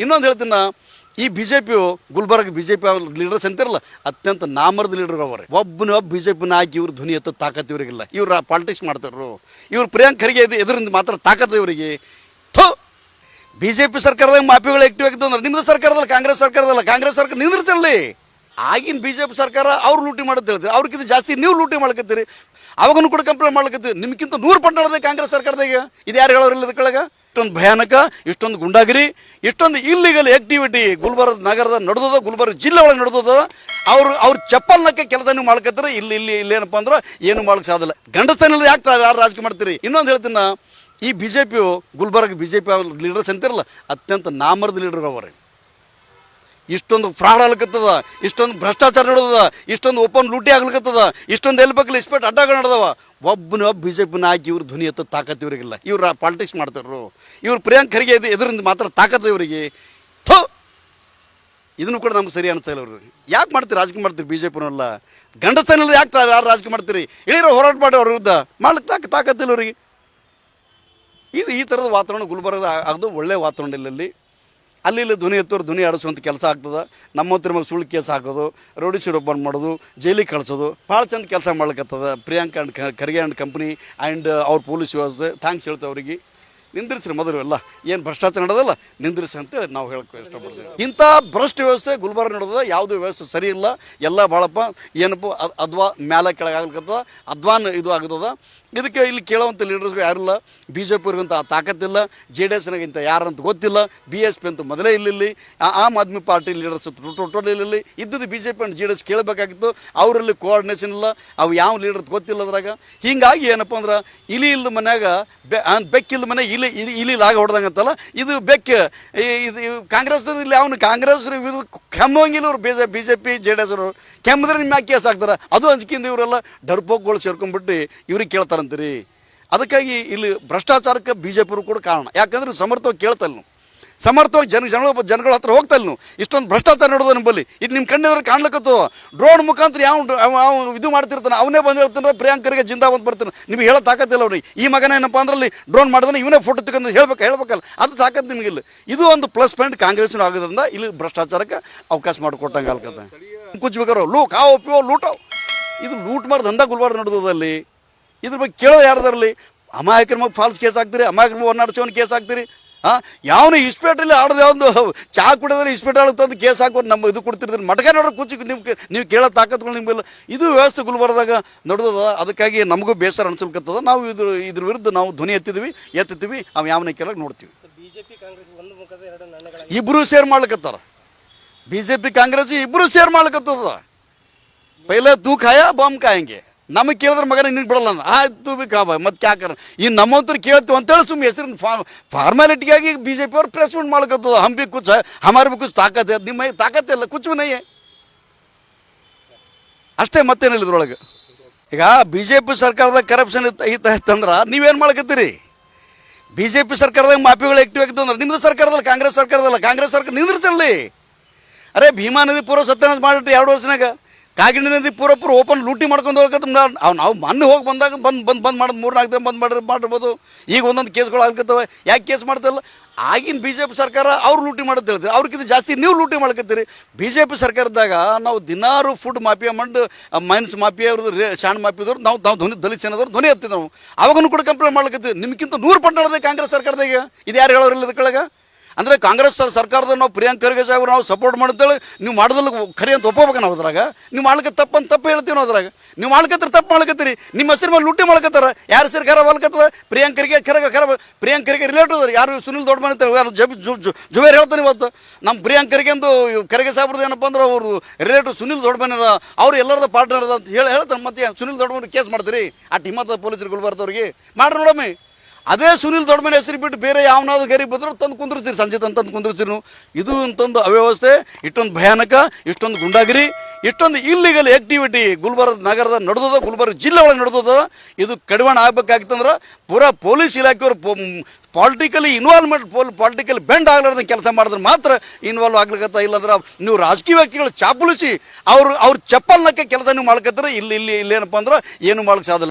ಇನ್ನೊಂದು ಹೇಳ್ತೀನಿ, ಈ ಬಿಜೆಪಿಯು ಗುಲ್ಬರ್ಗ ಬಿಜೆಪಿ ಲೀಡರ್ಸ್ ಅಂತಿರಲ್ಲ, ಅತ್ಯಂತ ನಾಮರ್ದ ಲೀಡರ್ ಅವರೇ. ಒಬ್ಬ ಬಿಜೆಪಿನ ಹಾಕಿ ಇವ್ರು ಧ್ವನಿ ಎತ್ತ ತಾಕತ್ ಇವರಿಗಿಲ್ಲ. ಇವ್ರು ಪಾಲಿಟಿಕ್ಸ್ ಮಾಡ್ತಾರು. ಇವ್ರು ಪ್ರಿಯಾಂಕ್ ಖರ್ಗೆ ಇದರಿಂದ ಮಾತ್ರ ತಾಕತ್ ಇವರಿಗೆ. ಬಿಜೆಪಿ ಸರ್ಕಾರದಾಗ ಮಾಫಿಗಳು ಆಕ್ಟಿವ್ ಆಗಿದ್ದು ಅಂದ್ರೆ ನಿಮ್ಮದು ಸರ್ಕಾರದಲ್ಲ, ಕಾಂಗ್ರೆಸ್ ಸರ್ಕಾರದಲ್ಲ. ಕಾಂಗ್ರೆಸ್ ಸರ್ಕಾರ ನಿಂದ್ರಿಸಲಿ. ಆಗಿನ ಬಿಜೆಪಿ ಸರ್ಕಾರ ಅವ್ರು ಲೂಟಿ ಮಾಡೋದು ಹೇಳ್ತೀರಿ, ಅವ್ರಿಗಿಂತ ಜಾಸ್ತಿ ನೀವು ಲೂಟಿ ಮಾಡ್ಕತ್ತೀರಿ. ಅವಾಗೂ ಕೂಡ ಕಂಪ್ಲೇಂಟ್ ಮಾಡ್ಲಕತ್ತೀವಿ. ನಿಮ್ಗಿಂತ 100 ಪಟ್ಟು ನಡೆದ ಕಾಂಗ್ರೆಸ್ ಸರ್ಕಾರದಾಗ. ಇದು ಯಾರು ಹೇಳೋರಿಲ್ಲ ಕೆಳಗ. ಇಷ್ಟೊಂದು ಭಯಾನಕ, ಇಷ್ಟೊಂದು ಗುಂಡಾಗಿರಿ, ಇಷ್ಟೊಂದು ಇಲ್ಲಿಗಲ್ ಆಕ್ಟಿವಿಟಿ ಗುಲ್ಬರ್ಗ ನಗರದ ನಡೆದದ, ಗುಲ್ಬರ್ಗ ಜಿಲ್ಲೆ ಒಳಗೆ ನಡೆದದ. ಅವ್ರು ಚಪ್ಪಲ್ನಕ್ಕೆ ಕೆಲಸ ನೀವು ಮಾಡ್ಕತ್ತೀರಿ. ಇಲ್ಲೇನಪ್ಪ ಅಂದ್ರೆ ಏನು ಮಾಡಕ್ಕೆ ಸಾಧಲ್ಲ. ಗಂಡಸನಲ್ಲಿ ಯಾಕೆ ಯಾರು ರಾಜಕೀಯ ಮಾಡ್ತೀರಿ? ಇನ್ನೊಂದು ಹೇಳ್ತೀನಿ, ಈ ಬಿಜೆಪಿಯು ಗುಲ್ಬರ್ಗ ಬಿಜೆಪಿ ಲೀಡರ್ಸ್ ಅಂತಿರಲ್ಲ, ಅತ್ಯಂತ ನಾಮರ್ದ ಲೀಡರ್ ಅವರೇ. ಇಷ್ಟೊಂದು ಫ್ರಾಡ್ ಆಗ್ಲಿಕ್ಕತ್ತದ, ಇಷ್ಟೊಂದು ಭ್ರಷ್ಟಾಚಾರ ನಡೆದದ, ಇಷ್ಟೊಂದು ಓಪನ್ ಲೂಟಿ ಆಗ್ಲಿಕ್ಕತ್ತದ, ಇಷ್ಟೊಂದು ಎಲ್ಬೇಕಲ್ಲಿ ಇಸ್ಪೇಟ್ ಅಡ್ಡಗಳು ನಡೆದವ. ಒಬ್ಬ ಬಿಜೆಪಿನ ಹಾಕಿ ಇವ್ರು ಧ್ವನಿ ಎತ್ತ ತಾಕತ್ ಇವರಿಗಿಲ್ಲ. ಇವ್ರು ಪಾಲಿಟಿಕ್ಸ್ ಮಾಡ್ತಾರು. ಇವ್ರು ಪ್ರಿಯಾಂಕ್ ಖರ್ಗೆ ಇದರಿಂದ ಮಾತ್ರ ತಾಕತ್ ಇವರಿಗೆ. ಇದನ್ನು ಕೂಡ ನಮ್ಗೆ ಸರಿ ಅನಿಸಲ್ಲ. ಅವ್ರಿಗೆ ಯಾಕೆ ಮಾಡ್ತೀರಿ ರಾಜಕೀಯ ಮಾಡ್ತೀರಿ? ಬಿಜೆಪಿನಲ್ಲ ಗಂಡಸನಲ್ಲಿ ಯಾಕೆ ಯಾರು ರಾಜಕೀಯ ಮಾಡ್ತೀರಿ? ಇಳಿರೋ ಹೋರಾಟ ಮಾಡಿ ಅವ್ರ ವಿರುದ್ಧ ಮಾಡ್ಲಿಕ್ಕೆ ತಾಕತ್ತಿಲ್ಲ ಅವ್ರಿಗೆ. ಈ ಥರದ ವಾತಾವರಣ ಗುಲ್ಬರ್ಗದ ಅದು ಒಳ್ಳೆಯ ವಾತಾವರಣ ಇಲ್ಲಿ. ಅಲ್ಲಿ ಧ್ವನಿ ಎತ್ತೋರು ಧ್ವನಿ ಆಡಿಸುವಂಥ ಕೆಲಸ ಆಗ್ತದೆ. ನಮ್ಮ ಹತ್ರ ಮೇಲೆ ಸುಳ್ಳು ಕೇಸ್ ಹಾಕೋದು, ರೋಡಿ ಶೀಟ್ ಓಪನ್ ಮಾಡೋದು, ಜೈಲಿಗೆ ಕಳಿಸೋದು, ಭಾಳ ಚಂದ ಕೆಲಸ ಮಾಡ್ಲಿಕ್ಕತ್ತದ Priyank and Kharge and company and ಅವ್ರ ಪೊಲೀಸ್ ವ್ಯವಸ್ಥೆ. ಥ್ಯಾಂಕ್ಸ್ ಹೇಳ್ತೇವೆ ಅವರಿಗೆ. ನಿಂದಿರಿಸ್ರಿ ಮೊದಲು ಎಲ್ಲ ಏನು ಭ್ರಷ್ಟಾಚಾರ ನಡೆದಲ್ಲ, ನಿಂದಿರಿಸಿ ಅಂತೇಳಿ ನಾವು ಹೇಳಕ್ಕೆ ಇಷ್ಟಪಡ್ತೀವಿ. ಇಂಥ ಭ್ರಷ್ಟ ವ್ಯವಸ್ಥೆ ಗುಲ್ಬರ್ಗ ನಡೆದ, ಯಾವುದೇ ವ್ಯವಸ್ಥೆ ಸರಿ ಇಲ್ಲ. ಎಲ್ಲ ಭಾಳಪ್ಪ ಏನಪ್ಪ ಅದ್ವಾ ಮ್ಯಾಲೆ ಕೆಳಗೆ ಆಗ್ಲಿಕ್ಕತ್ತದ, ಅದ್ವಾನ್ ಇದು ಆಗ್ತದ. ಇದಕ್ಕೆ ಇಲ್ಲಿ ಕೇಳೋವಂಥ ಲೀಡರ್ಸ್ಗೂ ಯಾರಿಲ್ಲ. ಬಿ ಜೆ ಪಿಯವ್ರಿಗಂತ ತಾಕತ್ತಿಲ್ಲ, JDSನಾಗಿಂತ ಯಾರಂತ ಗೊತ್ತಿಲ್ಲ. BSP ಅಂತೂ ಮೊದಲೇ ಇಲ್ಲಿ. Aam Aadmi party leaders total ಇಲ್ಲಿ ಇದ್ದದ್ದು BJP ಆ್ಯಂಡ್ JDS ಕೇಳಬೇಕಾಗಿತ್ತು. ಅವರಲ್ಲಿ ಕೋಆರ್ಡಿನೇಷನ್ ಇಲ್ಲ. ಅವು ಯಾವ ಲೀಡರ್ ಗೊತ್ತಿಲ್ಲ ಅದ್ರಾಗ. ಹೀಗಾಗಿ ಏನಪ್ಪ ಅಂದ್ರೆ ಇಲಿ ಇಲ್ದ ಮನ್ಯಾಗ ಬೆಕ್ಕಿಲ್ದ ಮನೆ ಇಲ್ಲಿ ಆಗ ಹೊಡೆದಂಗೆ ಅಂತಲ್ಲ, ಇದು ಬೆಕ್ಕ. ಇದು ಕಾಂಗ್ರೆಸ್ ಇಲ್ಲಿ ಅವನು ಕಾಂಗ್ರೆಸ್ ಇದು ಕೆಮ್ಮಂಗಿಲ್ಲ. ಇವ್ರು BJP JDS ಅವರು ಕೆಮ್ಮಿದ್ರೆ ನಿಮ್ಮ ಯಾಕೆ ಕೇಸ್ ಹಾಕ್ತಾರೆ? ಅದು ಅಂಜಿಕಿಂದ ಇವರೆಲ್ಲ ಡರ್ಪೋಕ್ಗಳು ಸೇರ್ಕೊಂಡ್ಬಿಟ್ಟು ಇವ್ರಿಗೆ ಕೇಳ್ತಾರಂತೀರಿ. ಅದಕ್ಕಾಗಿ ಇಲ್ಲಿ ಭ್ರಷ್ಟಾಚಾರಕ್ಕೆ BJP ಕೂಡ ಕಾರಣ. ಯಾಕಂದ್ರೆ ಸಮರ್ಥವಾಗಿ ಕೇಳ್ತಲ್ಲ ನೀವು, ಸಮರ್ಥವಾಗಿ ಜನಗಳ ಹತ್ರ ಹೋಗ್ತಲ್ಲ ನೀವು. ಇಷ್ಟೊಂದು ಭ್ರಷ್ಟಾಚಾರ ನಡೆದ ನಿಮ್ಮಲ್ಲಿ. ಇದು ನಿಮ್ಮ ಕಣ್ಣಿದ್ರೆ ಕಾಣ್ಲಿಕ್ಕತ್ತು. ಡ್ರೋನ್ ಮುಖಾಂತರ ಯಾವ ಇದು ಮಾಡ್ತಿರ್ತಾನೆ ಅವನೇ ಬಂದು ಹೇಳ್ತಾನೆ ಪ್ರಿಯಾಂಕ್ ಖರ್ಗೆ ಜಿಂದ ಬಂದು ಬರ್ತಾನೆ. ನಿಮಗೆ ಹೇಳೋ ತಾಕತ್ತಿಲ್ಲ ಅವ್ರಿಗೆ. ಈ ಮಗನ ಏನಪ್ಪ ಅಂದ್ರಲ್ಲಿ ಡ್ರೋನ್ ಮಾಡಿದ್ರೆ ಇವನೇ ಫೋಟೋ ತಗೊಂಡು ಹೇಳ್ಬೇಕಲ್ಲ, ಅದು ತಾಕತ್ತು ನಿಮಗಿಲ್ಲ. ಇದು ಒಂದು ಪ್ಲಸ್ ಪಾಯಿಂಟ್ ಕಾಂಗ್ರೆಸ್ನ ಆಗೋದ್ರಿಂದ ಇಲ್ಲಿ ಭ್ರಷ್ಟಾಚಾರಕ್ಕೆ ಅವಕಾಶ ಮಾಡಿಕೊಟ್ಟಂಗೆ ಆಗ್ತದೆ. ಕುಚ್ಬೇಕಾರೋ ಲೂಟೋ ಇದು ಲೂಟ್ ಮಾಡಿ ದಂಡ ಗುಲ್ಬರ್ಗ ನಡೆದದಲ್ಲಿ. ಇದ್ರ ಬಗ್ಗೆ ಕೇಳೋದು ಯಾರ್ದಾರಲ್ಲಿ? ಅಮಾಯಕರ ಬಗ್ಗೆ ಫಾಲ್ಸ್ ಕೇಸ್ ಹಾಕ್ತೀರಿ, ಅಮಾಯಕರ ಬಗ್ಗೆ 107 ಕೇಸ್ ಹಾಕ್ತೀರಿ. ಯಾವನು ಇಸ್ಪೇಟಲ್ಲಿ ಆಡೋದು ಒಂದು ಚಹಾ ಕುಡಿದ್ರೆ ಇಸ್ಪೇಟ್ ಆಡುತ್ತಂದು ಕೇಸ್ ಹಾಕೋದು ನಮ್ಮ ಇದು ಕೊಡ್ತಿರ್ತೀರಿ. ಮಟಕ ನೋಡೋದು ಕೂಚಿ ನೀವು ಕೇಳೋ ತಾಕತ್ಗಳು ನಿಮಗಿಲ್ಲ. ಇದು ವ್ಯವಸ್ಥೆ ಗುಲ್ಬರ್ಗದಾಗ ನಡೆದದ. ಅದಕ್ಕಾಗಿ ನಮಗೂ ಬೇಸರ ಅನ್ಸಲ್ಕತ್ತದ. ನಾವು ಇದ್ರ ವಿರುದ್ಧ ನಾವು ಧ್ವನಿ ಎತ್ತುತ್ತೀವಿ. ಅವು ಯಾವನ ಕೇಳಕ್ಕೆ ನೋಡ್ತೀವಿ. ಇಬ್ಬರು ಶೇರ್ ಮಾಡ್ಲಿಕ್ಕತ್ತಾರ. BJP ಕಾಂಗ್ರೆಸ್ ಇಬ್ಬರು ಶೇರ್ ಮಾಡ್ಲಿಕ್ಕತ್ತದ. ಪೈಲೆ ತೂ ಖಾಯ ಬಾಂಬ್ ಕಾಯಂಗೆ. ನಮಗೆ ಕೇಳಿದ್ರೆ ಮಗನ ನಿನ್ಗೆ ಬಿಡಲ್ಲ ಅಂದ್ರೆ ಆಯ್ತು ಬಿ ಕಾಬ ಮತ್ತೆ ಕ್ಯಾಕರ ಈ ನಮ್ಮಂತರು ಕೇಳ್ತೀವಿ ಅಂತೇಳಿ ಸುಮ್ಮನೆ ಹೆಸರಿನ ಫಾರ್ಮಾಲಿಟಿಗಾಗಿ BJP ಅವ್ರು ಪ್ರೆಸ್ಮೆಂಟ್ ಮಾಡ್ಕೊತದ. ಹಂಪಿ ಕುಚ್ ಹಮಾರ ಬಿ ಕುಚ್ ತಾಕತ್ತೆ, ನಿಮ್ಮ ತಾಕತ್ತಿಲ್ಲ ಕುಚ್ಚು ನಯ್ಯೆ ಅಷ್ಟೇ, ಮತ್ತೇನಿಲ್ಲ ಇದ್ರೊಳಗೆ. ಈಗ BJP ಸರ್ಕಾರದಾಗ ಕರಪ್ಷನ್ ಇತ್ತಂದ್ರೆ ನೀವೇನು ಮಾಡ್ಕತ್ತೀರಿ? BJP ಸರ್ಕಾರದಾಗ ಮಾಫಿಗಳು ಆಕ್ಟಿವ್ ಆಗಿದ್ದು ಅಂದ್ರೆ ನಿಮ್ಮದು ಸರ್ಕಾರದಲ್ಲ, ಕಾಂಗ್ರೆಸ್ ಸರ್ಕಾರದಲ್ಲ. ಕಾಂಗ್ರೆಸ್ ಸರ್ಕಾರ ನಿಂದ್ರಿಸಲಿ. ಅರೆ ಭೀಮಾ ನದಿ ಪೂರ್ವ ಸತ್ಯಾನಾಶ ಮಾಡಿಟ್ರಿ 2 ವರ್ಷನಾಗ. ಕಾಗಿಣಿ ನದಿ ಪೂರ ಓಪನ್ ಲೂಟಿ ಮಾಡ್ಕೊಂಡು ಹೋಗತ್ತೆ. ನಾವು ಮೊನ್ನೆ ಹೋಗಿ ಬಂದಾಗ ಬಂದ್ ಮಾಡೋದು 3-4 ದಿನ ಬಂದ್ ಮಾಡಿರ್ಬೋದು. ಈಗ ಒಂದೊಂದು ಕೇಸ್ಗಳು ಆಗ್ತವೆ. ಯಾಕೆ ಕೇಸ್ ಮಾಡ್ತಾಯಿಲ್ಲ? ಆಗಿನ BJP ಸರ್ಕಾರ ಅವ್ರು ಲೂಟಿ ಮಾಡೋದು ಹೇಳ್ತೀರಿ, ಅವ್ರಿಗಿಂತ ಜಾಸ್ತಿ ನೀವು ಲೂಟಿ ಮಾಡ್ಕೊತೀರಿ. BJP ಸರ್ಕಾರದಾಗ ನಾವು ದಿನಾರು ಫುಡ್ ಮಾಫಿಯಾ ಮಾಡಿ ಮೈನ್ಸ್ ಮಾಫಿಯಾ ಅವ್ರದ್ದು ಶಾಣ್ ಮಾಫಿಯದವ್ರು ನಾವು ದಲಿತ ಸೇನದವ್ರು ಧ್ವನಿ ಎತ್ತೀವಿ. ನಾವು ಅವಾಗೂ ಕೂಡ ಕಂಪ್ಲೇಂಟ್ ಮಾಡ್ಲಿಕ್ಕತ್ತೀವಿ. ನಿಮ್ಗಿಂತ 100 ಪಟ್ಟು ನಡೆದ ಕಾಂಗ್ರೆಸ್ ಸರ್ಕಾರದಾಗ. ಇದು ಯಾರು ಹೇಳೋರಿಲ್ಲ ಇದಕ್ಕೊಳಗೆ. ಅಂದರೆ ಕಾಂಗ್ರೆಸ್ ಸರ್ಕಾರದ ನಾವು ಪ್ರಿಯಾಂಕ್ ಖರ್ಗೆ ಸಾಹೇಬ್ರು ನಾವು ಸಪೋರ್ಟ್ ಮಾಡ್ತೇಳಿ ನೀವು ಮಾಡೋದಿಲ್ಲ ಖರಿ ಅಂತ ಒಪ್ಪಬೇಕು. ನಾವು ಅದ್ರಾಗ ನೀವು ಮಾಡ್ಲಿಕ್ಕೆ ತಪ್ಪು ಹೇಳ್ತೀವಿ. ನಾವು ಅದ್ರಾಗ ನೀವು ಮಾಡ್ಕತ್ತೀರಿ, ತಪ್ಪು ಮಾಡ್ಕತ್ತೀರಿ. ನಿಮ್ಮ ಹೆಸರು ಮೇಲೆ ಲೂಟಿ ಮಾಡ್ಕತ್ತಾರ. ಯಾರು ಹೆಸರು ಖರಾಬ್ ಆಗ್ಲತ್ತದ? ಪ್ರಿಯಾಂಕ್ ಖರ್ಗೆ ರಿಲೇಟಿವ್ ಯಾರು ಸುನಿಲ್ ದೊಡ್ಡ ಮನೆ ಯಾರು ಜುಬೇರ್ ಹೇಳ್ತಾನೆ. ಇವತ್ತು ನಮ್ಮ ಪ್ರಿಯಾಂಕ್ ಖರ್ಗೆ ಅಂದು ಖರ್ಗೆ ಸಾಹೇಬ್ರದ್ದು ಏನಪ್ಪ ಅಂದ್ರೆ ಅವರು ರಿಲೇಟಿವ್ ಸುನಿಲ್ ದೊಡ್ಡ ಮನೆ ಅದ, ಅವ್ರು ಎಲ್ಲರದ ಪಾರ್ಟ್ನರ್ ಅದ ಅಂತ ಹೇಳ್ತಾನೆ. ಮತ್ತೆ ಸುನಿಲ್ ದೊಡ್ಡ ಮನೆ ಕೇಸ್ ಮಾಡ್ತೀರಿ? ಆ ಹಿಮ್ಮತ್ತ ಪೊಲೀಸರು ಗುಲ್ಬರ್ದವ್ರಿಗೆ ಮಾಡ್ರಿ ನೋಡಮ್ಮಿ. ಅದೇ ಸುನಿಲ್ ದೊಡ್ಡ ಮನೆ ಹೆಸರು ಬಿಟ್ಟು ಬೇರೆ ಯಾವನಾದ್ರು ಗರಿ ಬಂದರೂ ತಂದು ಕುಂದ್ರಿಸ್ತೀರಿ, ಸಂಜೆ ತಂದು ಕುಂದ್ರಿಸ್ತೀರಿ. ಇದು ಅಂತಂದು ಅವ್ಯವಸ್ಥೆ, ಇಷ್ಟೊಂದು ಭಯಾನಕ, ಇಷ್ಟೊಂದು ಗುಂಡಾಗಿರಿ, ಇಷ್ಟೊಂದು ಇಲ್ಲಿಗಲ್ ಆಕ್ಟಿವಿಟಿ ಗುಲ್ಬರ್ಗ ನಗರದ ನಡೆದದ, ಗುಲ್ಬರ್ಗ ಜಿಲ್ಲೆ ಒಳಗೆ ನಡೆದದ. ಇದು ಕಡಿವಾಣ ಆಗ್ಬೇಕಾಗಿತ್ತಂದ್ರೆ ಪೂರಾ ಪೊಲೀಸ್ ಇಲಾಖೆಯವರು ಪಾಲಿಟಿಕಲಿ ಪಾಲಿಟಿಕಲ್ ಬೆಂಡ್ ಆಗ್ಲಾರ್ದಂಗೆ ಕೆಲಸ ಮಾಡಿದ್ರೆ ಮಾತ್ರ ಇನ್ವಾಲ್ವ್ ಆಗ್ಲಿಕ್ಕತ್ತ. ಇಲ್ಲಂದ್ರೆ ನೀವು ರಾಜಕೀಯ ವ್ಯಕ್ತಿಗಳು ಚಾಪುಲಿಸಿ ಅವ್ರ ಚಪ್ಪಲ್ನಕ್ಕೆ ಕೆಲಸ ನೀವು ಮಾಡ್ಕತ್ತಾರೆ. ಇಲ್ಲೇನಪ್ಪ ಅಂದ್ರೆ ಏನು ಮಾಡಕ್ಕೆ ಸಾಧ್ಯ.